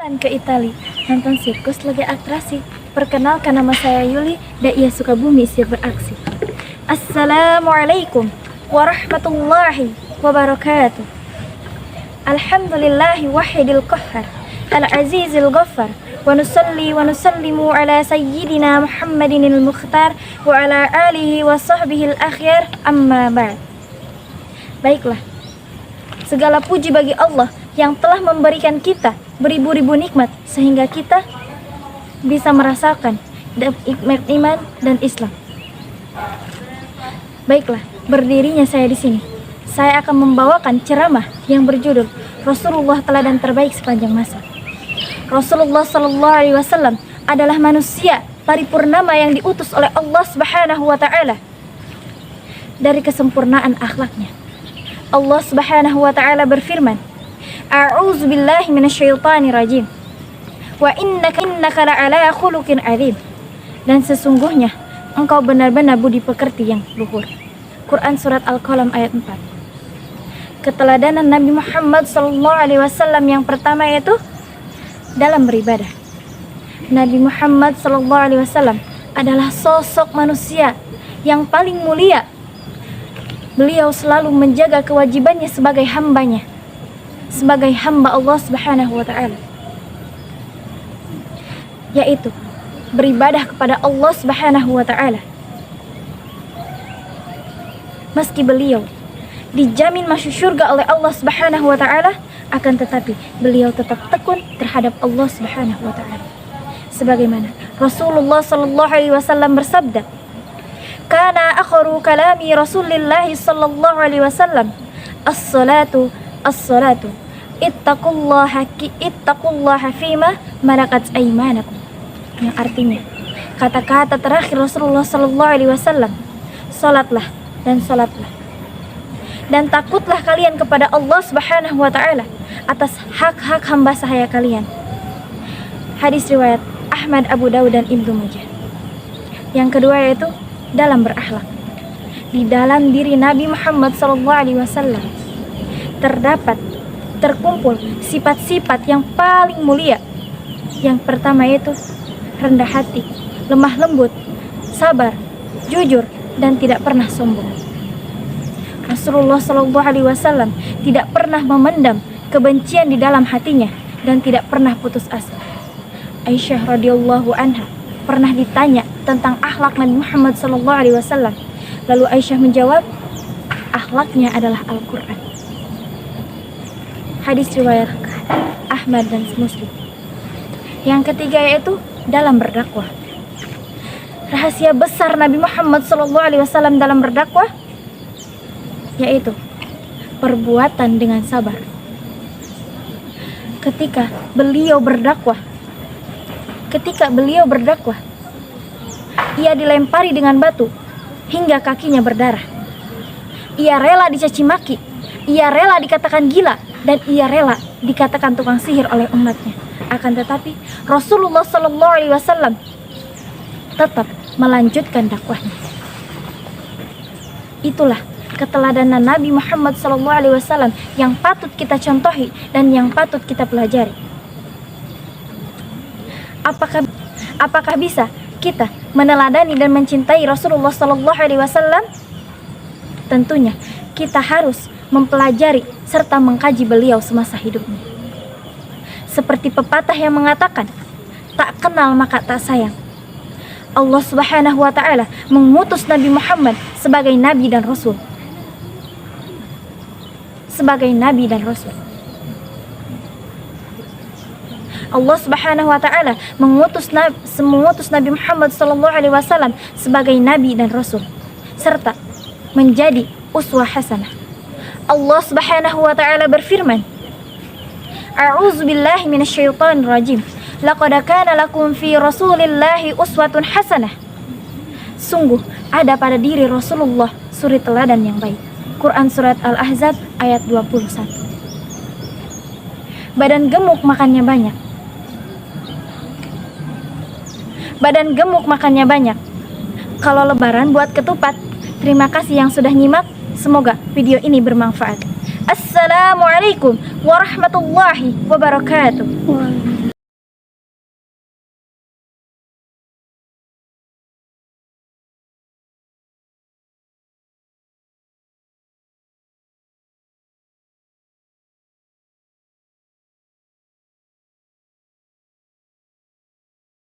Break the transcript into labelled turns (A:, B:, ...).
A: Ke Itali, nonton sirkus lagi atraksi. Perkenalkan, nama saya Yuli, dai Sukabumi siap beraksi. Assalamualaikum warahmatullahi wabarakatuh. Alhamdulillahi wahidil qahhar, al-azizil ghaffar. Wa nusalli wa nusallimu ala sayyidina Muhammadinil mukhtar wa ala alihi wa sahbihil akhyar, amma ba'd. Baiklah, segala puji bagi Allah yang telah memberikan kita beribu-ribu nikmat sehingga kita bisa merasakan nikmat iman dan Islam. Baiklah, berdirinya saya di sini, saya akan membawakan ceramah yang berjudul Rasulullah teladan terbaik sepanjang masa. Rasulullah sallallahu alaihi wasallam adalah manusia paripurnama yang diutus oleh Allah Subhanahu wa taala. Dari kesempurnaan akhlaknya, Allah Subhanahu wa taala berfirman, A'udzu billahi minasyaitonir rajim. Wa innaka la'ala khuluqin 'adzim. Dan sesungguhnya engkau benar-benar budi pekerti yang luhur. Quran surat Al-Qalam ayat 4. Keteladanan Nabi Muhammad sallallahu alaihi wasallam yang pertama yaitu dalam beribadah. Nabi Muhammad sallallahu alaihi wasallam adalah sosok manusia yang paling mulia. Beliau selalu menjaga kewajibannya sebagai hambanya, sebagai hamba Allah Subhanahu wa ta'ala, yaitu beribadah kepada Allah Subhanahu wa ta'ala. Meski beliau dijamin masuk surga oleh Allah Subhanahu wa ta'ala, akan tetapi beliau tetap tekun terhadap Allah Subhanahu wa ta'ala. Sebagaimana Rasulullah sallallahu alaihi wasallam bersabda, "Kana akhiru kalami Rasulillah sallallahu alaihi wasallam as-salatu as-salatu. Ittaqullaha fima malakat aymanakum." Yang artinya, kata-kata terakhir Rasulullah sallallahu alaihi wasallam, salatlah dan salatlah. Dan takutlah kalian kepada Allah Subhanahu wa taala atas hak-hak hamba sahaya kalian. Hadis riwayat Ahmad, Abu Dawud dan Ibnu Majah. Yang kedua yaitu dalam berakhlak. Di dalam diri Nabi Muhammad sallallahu alaihi wasallam terkumpul sifat-sifat yang paling mulia. Yang pertama yaitu rendah hati, lemah lembut, sabar, jujur, dan tidak pernah sombong. Rasulullah sallallahu alaihi wasallam tidak pernah memendam kebencian di dalam hatinya dan tidak pernah putus asa. Aisyah radhiyallahu anha pernah ditanya tentang akhlak Nabi Muhammad sallallahu alaihi wasallam. Lalu Aisyah menjawab, akhlaknya adalah Al-Qur'an. Hadis riwayat Ahmad dan Muslim. Yang ketiga yaitu dalam berdakwah. Rahasia besar Nabi Muhammad SAW dalam berdakwah yaitu perbuatan dengan sabar. Ketika beliau berdakwah, ia dilempari dengan batu hingga kakinya berdarah. Ia rela dicaci maki, ia rela dikatakan gila, dan ia rela dikatakan tukang sihir oleh umatnya. Akan tetapi Rasulullah SAW tetap melanjutkan dakwahnya. Itulah keteladanan Nabi Muhammad SAW yang patut kita contohi dan yang patut kita pelajari. Apakah bisa kita meneladani dan mencintai Rasulullah SAW? Tentunya kita harus mempelajari serta mengkaji beliau semasa hidupnya. Seperti pepatah yang mengatakan, tak kenal maka tak sayang. Allah Subhanahu wa ta'ala mengutus Nabi Muhammad sebagai Nabi dan Rasul. Allah Subhanahu wa ta'ala mengutus Nabi Muhammad SAW sebagai Nabi dan Rasul, serta menjadi uswah hasanah. Allah Subhanahu wa ta'ala berfirman, A'udzu billahi minasyaitonir rajim. Laqad kana lakum fi Rasulillahi uswatun hasanah. Sungguh ada pada diri Rasulullah suri teladan yang baik. Quran surat Al-Ahzab ayat 21. Badan gemuk makannya banyak. Kalau lebaran buat ketupat. Terima kasih yang sudah nyimak. Semoga video ini bermanfaat. Assalamualaikum warahmatullahi wabarakatuh.